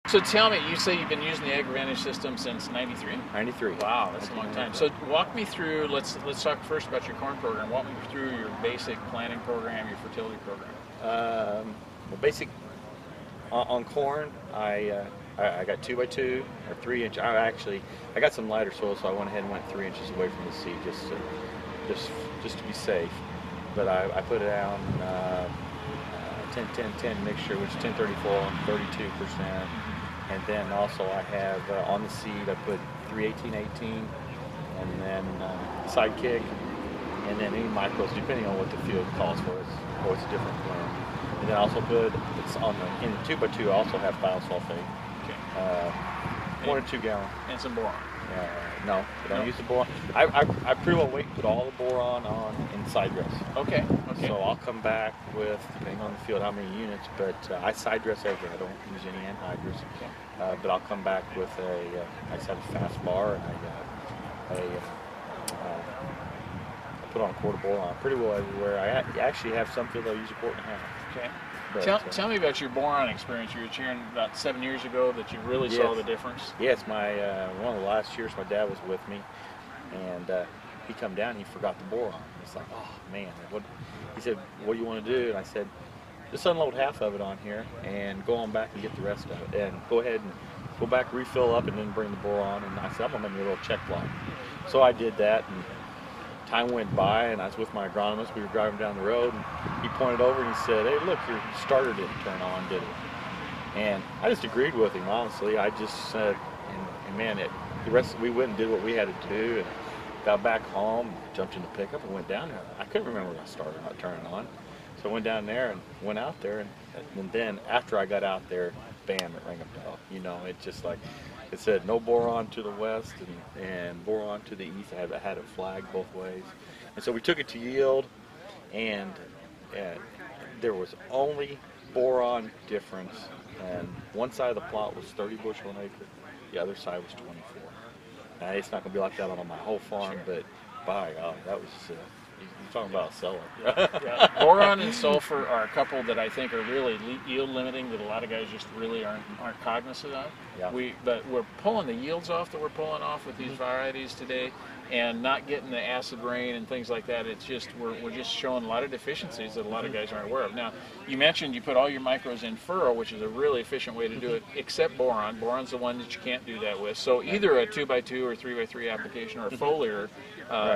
So tell me, you say you've been using the AgroVantage system since '93? 93. Wow, that's a long time. So walk me through, let's talk first about your corn program. Walk me through your basic planting program, your fertility program. Well, basic on corn, I got 2x2 or 3 inch. I got some lighter soil, so I went ahead and went 3 inches away from the seed just to be safe. But I put it down 10-10-10 mixture, which is 10-34 and 32%. And then also I have on the seed I put 3-18-18, and then sidekick, and then any micros depending on what the field calls for. It's a different blend. And then I also put in the 2x2 I also have thiosulfate. Okay. 1 or 2 gallon. And some boron. No, I don't use the boron. I pretty well wait and put all the boron on in side dress. Okay. So I'll come back with, depending on the field, how many units, but I side dress everything. I don't use any anhydrous. Okay. But I'll come back with I just have a FEAST bar, and I put on a quart of boron pretty well everywhere. I actually have some field I'll use a quart and a half. Okay. But, tell me about your boron experience. You were cheering about 7 years ago that you really saw the difference. Yes, my one of the last years my dad was with me, and he come down. He forgot the boron. It's like, oh man, he said, what do you want to do? And I said, just unload half of it on here and go on back and get the rest of it, and go ahead and go back, refill up, and then bring the boron. And I said, I'm gonna make me a little check block. So I did that, and time went by, and I was with my agronomist. We were driving down the road, and he pointed over and he said, hey, look, your starter didn't turn on, did it? And I just agreed with him, honestly. I just said, and man, the rest, we went and did what we had to do, and got back home, jumped in the pickup, and went down there. I couldn't remember my starter not turning on. So I went down there and went out there, and then after I got out there, bam, it rang a bell. You know, it just like, it said no boron to the west and boron to the east. I had it flagged both ways. And so we took it to yield, and there was only boron difference. And one side of the plot was 30 bushel an acre, the other side was 24. Now, it's not going to be like that on my whole farm, but by God, that was, you're talking about a seller. Yeah. Boron and sulfur are a couple that I think are really yield limiting that a lot of guys just really aren't cognizant of. Yeah. But we're pulling the yields off that we're pulling off with these varieties today, and not getting the acid rain and things like that. It's just we're just showing a lot of deficiencies that a lot of guys aren't aware of. Now, you mentioned you put all your micros in furrow, which is a really efficient way to do it, except boron. Boron's the one that you can't do that with. So either a 2x2 or 3x3 application or a foliar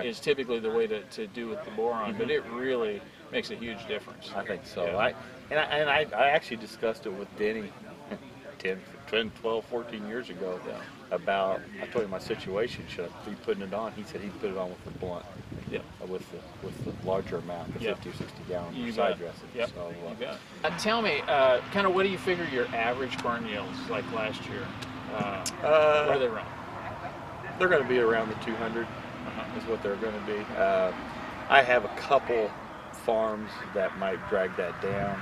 is typically the way to do with the boron, but it really makes a huge difference. I think so. Yeah. I actually discussed it with Denny 10, 12, 14 years ago about, I told him my situation, should I be putting it on? He said he'd put it on with the blunt, with the larger amount, the 50 or 60 gallon side dressing. Yep. So, you got it. Tell me, kind of what do you figure your average corn yields like last year? What do they run? They're going to be around the 200 is what they're going to be. I have a couple farms that might drag that down.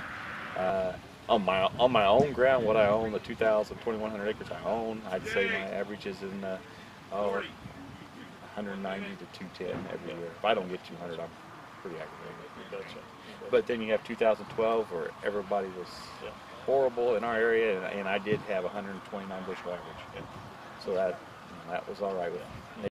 On my own ground, what I own, the 2,100 acres I own, I'd say my average is in 190 to 210 every year. If I don't get 200, I'm pretty aggravated. But then you have 2012 where everybody was horrible in our area, and I did have 129 bushel average. So that was all right with me.